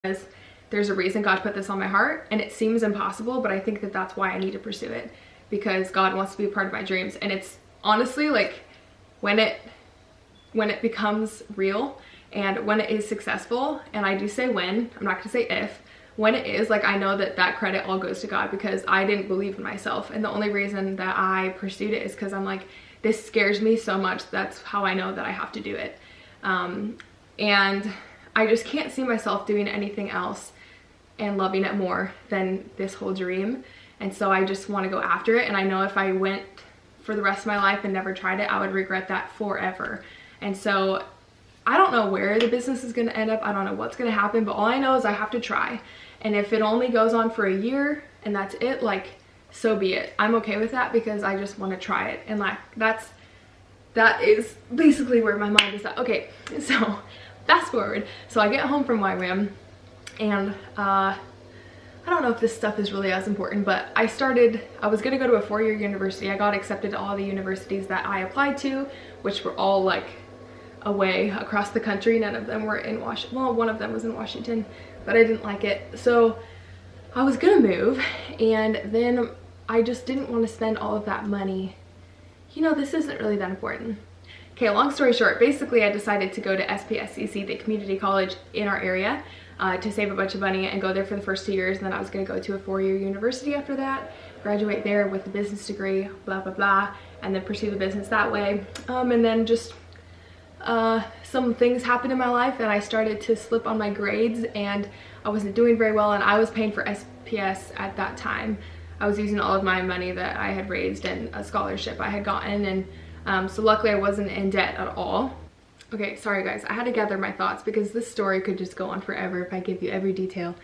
because there's a reason God put this on my heart, and it seems impossible, but I think that that's why I need to pursue it, because God wants to be a part of my dreams. And it's honestly like when it becomes real and when it is successful, and I do say when, I'm not gonna say if, when it is, like, I know that that credit all goes to God, because I didn't believe in myself, and the only reason that I pursued it is because I'm like, this scares me so much, that's how I know that I have to do it. And I just can't see myself doing anything else and loving it more than this whole dream. And so I just want to go after it, and I know if I went for the rest of my life and never tried it, I would regret that forever. And so I don't know where the business is going to end up, I don't know what's going to happen, but all I know is I have to try. And if it only goes on for a year and that's it, like, so be it. I'm okay with that, because I just want to try it. And like, that is basically where my mind is at. Okay, so fast forward. So I get home from YWAM, and I don't know if this stuff is really as important, but I was gonna go to a 4-year university. I got accepted to all the universities that I applied to, which were all like away across the country. None of them were in Washington. Well, one of them was in Washington, but I didn't like it. So I was gonna move, and then I just didn't want to spend all of that money. You know, this isn't really that important. Okay, long story short, basically I decided to go to SPSCC, the community college in our area, to save a bunch of money and go there for the first 2 years, and then I was going to go to a 4-year university after that, graduate there with a business degree, blah blah blah, and then pursue the business that way. And then just some things happened in my life, and I started to slip on my grades, and I wasn't doing very well, and I was paying for SPS at that time. I was using all of my money that I had raised and a scholarship I had gotten, and so luckily I wasn't in debt at all. Okay, sorry guys, I had to gather my thoughts because this story could just go on forever if I give you every detail.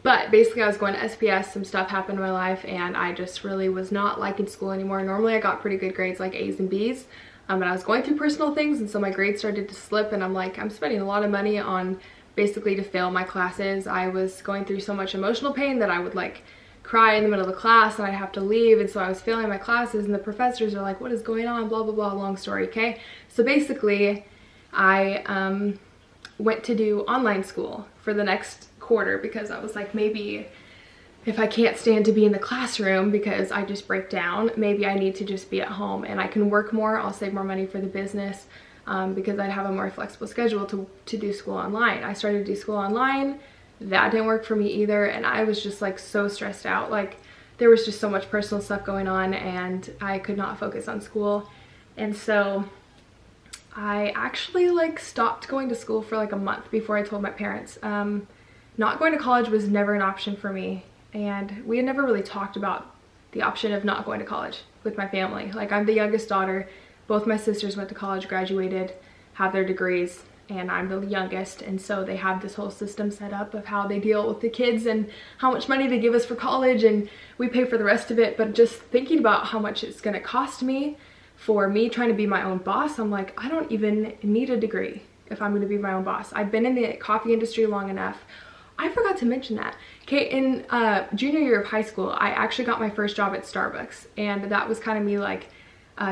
But basically I was going to SPS, some stuff happened in my life, and I just really was not liking school anymore. Normally I got pretty good grades, like A's and B's, but I was going through personal things, and so my grades started to slip, and I'm like, I'm spending a lot of money on basically to fail my classes. I was going through so much emotional pain that I would like cry in the middle of the class and I'd have to leave, and so I was failing my classes, and the professors are like, what is going on, blah blah blah, long story. Okay, so basically I went to do online school for the next quarter, because I was like, maybe if I can't stand to be in the classroom because I just break down, maybe I need to just be at home and I can work more, I'll save more money for the business, because I'd have a more flexible schedule to do school online. I started to do school online. That didn't work for me either, and I was just like so stressed out. Like, there was just so much personal stuff going on, and I could not focus on school. And so I actually like stopped going to school for like a month before I told my parents. Not going to college was never an option for me, and we had never really talked about the option of not going to college with my family. Like, I'm the youngest daughter. Both my sisters went to college, graduated, have their degrees, and I'm the youngest, and so they have this whole system set up of how they deal with the kids and how much money they give us for college, and we pay for the rest of it. But just thinking about how much it's gonna cost me for me trying to be my own boss, I'm like, I don't even need a degree if I'm gonna be my own boss. I've been in the coffee industry long enough. I forgot to mention that. Okay, in junior year of high school, I actually got my first job at Starbucks, and that was kind of me like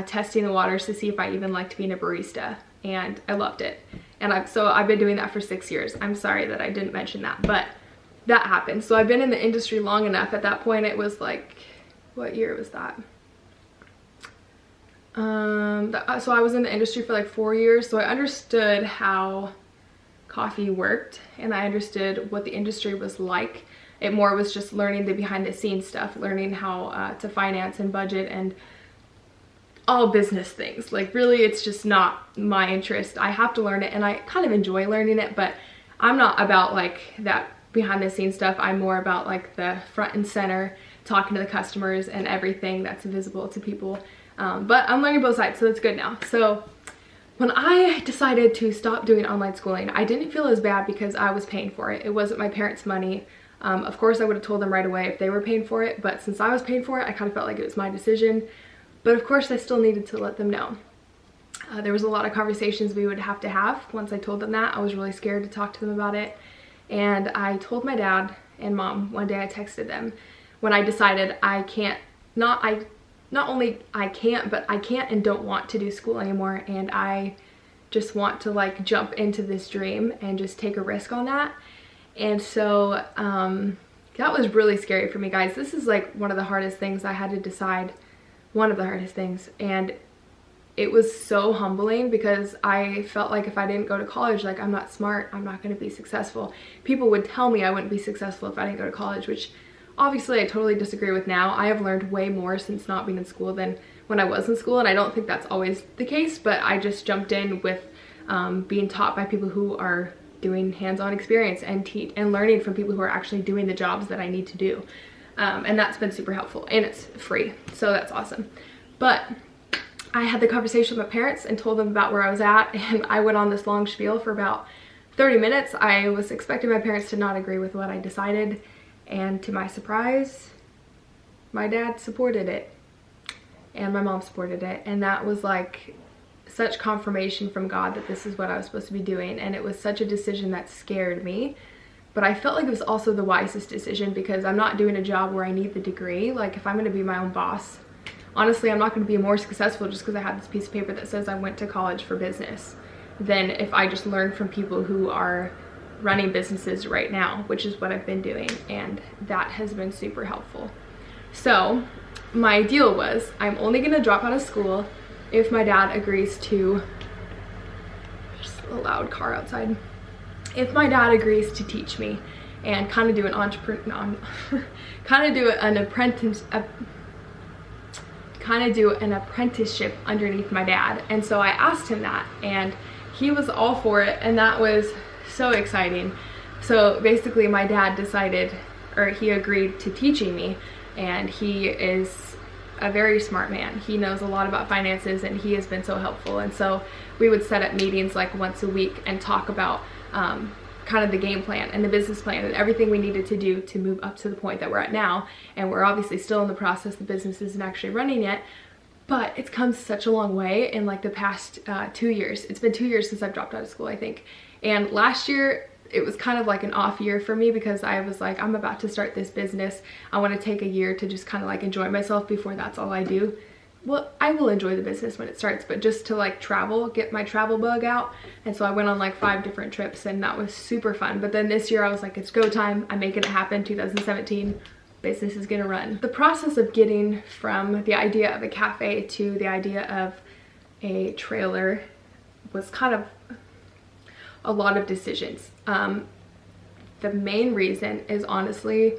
testing the waters to see if I even liked being a barista, and I loved it. And I've been doing that for 6 years. I'm sorry that I didn't mention that, but that happened. So I've been in the industry long enough. At that point, it was like, what year was that? So I was in the industry for like 4 years, so I understood how coffee worked, and I understood what the industry was like. It more was just learning the behind the scenes stuff, learning how to finance and budget and all business things. Like, really, it's just not my interest. I have to learn it, and I kind of enjoy learning it, but I'm not about like that behind the scenes stuff. I'm more about like the front and center, talking to the customers and everything that's visible to people. But I'm learning both sides, so that's good now. So when I decided to stop doing online schooling, I didn't feel as bad because I was paying for it. It wasn't my parents' money. Of course, I would have told them right away if they were paying for it, but since I was paying for it, I kind of felt like it was my decision. But of course, I still needed to let them know. There was a lot of conversations we would have to have. Once I told them that, I was really scared to talk to them about it. And I told my dad and mom, one day I texted them when I decided I can't, not only I can't, but I can't and don't want to do school anymore. And I just want to like jump into this dream and just take a risk on that. And so that was really scary for me, guys. This is like one of the hardest things I had to decide, one of the hardest things. And it was so humbling because I felt like if I didn't go to college, like, I'm not smart, I'm not going to be successful. People would tell me I wouldn't be successful if I didn't go to college, which obviously I totally disagree with now. I have learned way more since not being in school than when I was in school, and I don't think that's always the case, but I just jumped in with being taught by people who are doing hands-on experience and learning from people who are actually doing the jobs that I need to do. And that's been super helpful, and it's free, so that's awesome. But I had the conversation with my parents and told them about where I was at, and I went on this long spiel for about 30 minutes. I was expecting my parents to not agree with what I decided, and to my surprise, my dad supported it and my mom supported it, and that was like such confirmation from God that this is what I was supposed to be doing. And it was such a decision that scared me, but I felt like it was also the wisest decision because I'm not doing a job where I need the degree. Like, if I'm going to be my own boss, honestly, I'm not going to be more successful just because I have this piece of paper that says I went to college for business than if I just learn from people who are running businesses right now, which is what I've been doing, and that has been super helpful. So my deal was, I'm only going to drop out of school if my dad agrees to, just a loud car outside, if my dad agrees to teach me and kind of do an apprenticeship underneath my dad. And so I asked him that, and he was all for it, and that was so exciting. So basically my dad decided, or he agreed to teaching me, and he is a very smart man. He knows a lot about finances, and he has been so helpful. And so we would set up meetings like once a week and talk about kind of the game plan and the business plan and everything we needed to do to move up to the point that we're at now. And we're obviously still in the process. The business isn't actually running yet, but it's come such a long way in like the past 2 years. It's been 2 years since I've dropped out of school, I think. And last year, it was kind of like an off year for me because I was like, I'm about to start this business. I want to take a year to just kind of like enjoy myself before that's all I do. Well, I will enjoy the business when it starts, but just to like travel, get my travel bug out. And so I went on like 5 different trips, and that was super fun. But then this year I was like, it's go time. I'm making it happen. 2017, business is gonna run. The process of getting from the idea of a cafe to the idea of a trailer was kind of a lot of decisions. The main reason is honestly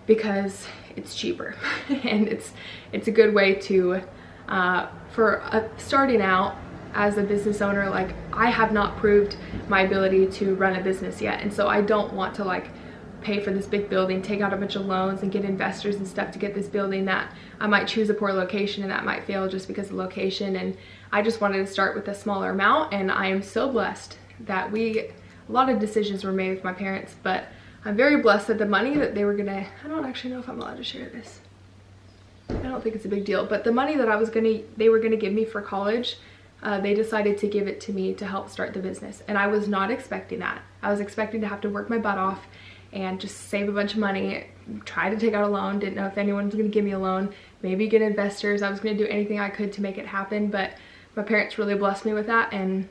because it's cheaper and it's a good way to starting out as a business owner. Like, I have not proved my ability to run a business yet, and so I don't want to like pay for this big building, take out a bunch of loans and get investors and stuff to get this building that I might choose a poor location and that might fail just because of location. And I just wanted to start with a smaller amount, and I am so blessed that a lot of decisions were made with my parents, but I'm very blessed that the money that they were gonna, I don't actually know if I'm allowed to share this. I don't think it's a big deal, but the money that they were gonna give me for college, they decided to give it to me to help start the business. And I was not expecting that. I was expecting to have to work my butt off and just save a bunch of money, try to take out a loan, didn't know if anyone was gonna give me a loan, maybe get investors. I was gonna do anything I could to make it happen, but my parents really blessed me with that. And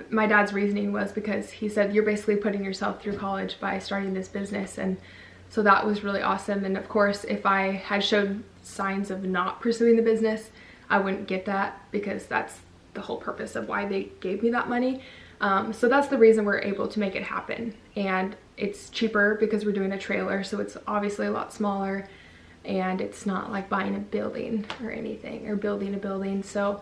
my dad's reasoning was because he said, you're basically putting yourself through college by starting this business. And so that was really awesome. And of course, if I had showed signs of not pursuing the business, I wouldn't get that, because that's the whole purpose of why they gave me that money. So that's the reason we're able to make it happen. And it's cheaper because we're doing a trailer, so it's obviously a lot smaller, and it's not like buying a building or anything, or building a building. So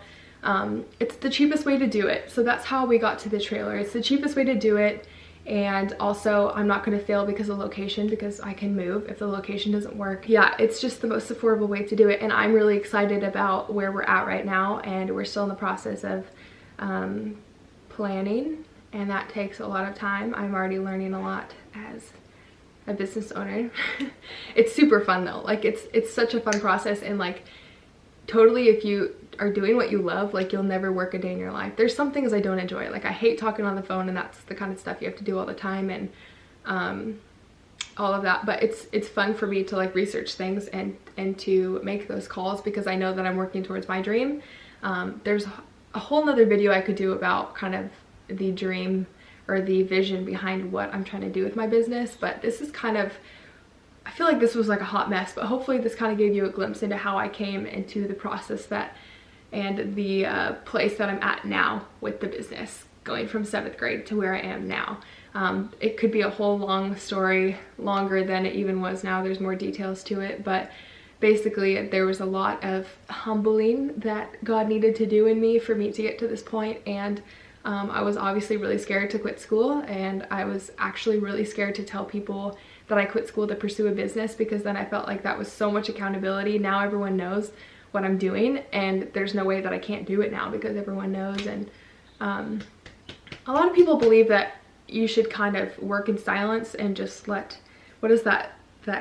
it's the cheapest way to do it. So that's how we got to the trailer. It's the cheapest way to do it. And also, I'm not going to fail because of location, because I can move if the location doesn't work. Yeah, it's just the most affordable way to do it. And I'm really excited about where we're at right now. And we're still in the process of planning, and that takes a lot of time. I'm already learning a lot as a business owner. It's super fun though. Like, it's such a fun process. And like, totally, if you are doing what you love, like, you'll never work a day in your life. There's some things I don't enjoy. Like, I hate talking on the phone, and that's the kind of stuff you have to do all the time, and all of that. But it's fun for me to like research things and to make those calls, because I know that I'm working towards my dream. There's a whole nother video I could do about kind of the dream or the vision behind what I'm trying to do with my business. But this is kind of, I feel like this was like a hot mess, but hopefully this kind of gave you a glimpse into how I came into the process that and the place that I'm at now with the business, going from 7th grade to where I am now. It could be a whole long story, longer than it even was now. There's more details to it, but basically there was a lot of humbling that God needed to do in me for me to get to this point. And I was obviously really scared to quit school, and I was actually really scared to tell people that I quit school to pursue a business, because then I felt like that was so much accountability. Now everyone knows what I'm doing, and there's no way that I can't do it now because everyone knows. And a lot of people believe that you should kind of work in silence and just let, what is that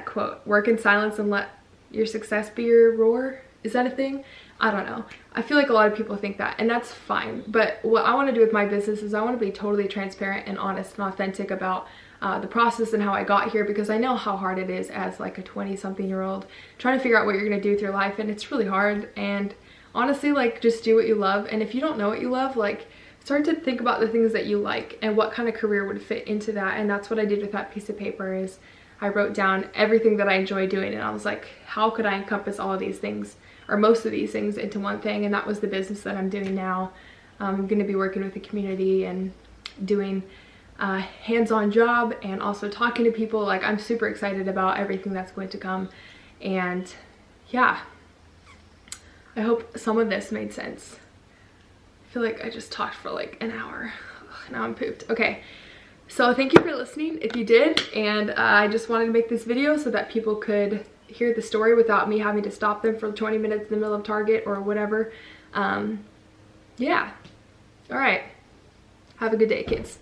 quote? Work in silence and let your success be your roar. Is that a thing? I don't know. I feel like a lot of people think that, and that's fine. But what I want to do with my business is I want to be totally transparent and honest and authentic about the process and how I got here, because I know how hard it is as like a 20-something-year-old trying to figure out what you're going to do with your life, and it's really hard. And honestly, like, just do what you love. And if you don't know what you love, like, start to think about the things that you like and what kind of career would fit into that. And that's what I did with that piece of paper. Is I wrote down everything that I enjoy doing, and I was like, how could I encompass all of these things, or most of these things, into one thing? And that was the business that I'm doing now. I'm going to be working with the community and doing a hands-on job, and also talking to people. Like, I'm super excited about everything that's going to come. And yeah, I hope some of this made sense. I feel like I just talked for like an hour. Ugh, now I'm pooped. Okay, so thank you for listening if you did. And I just wanted to make this video so that people could hear the story without me having to stop them for 20 minutes in the middle of Target or whatever. Yeah, all right, have a good day, kids.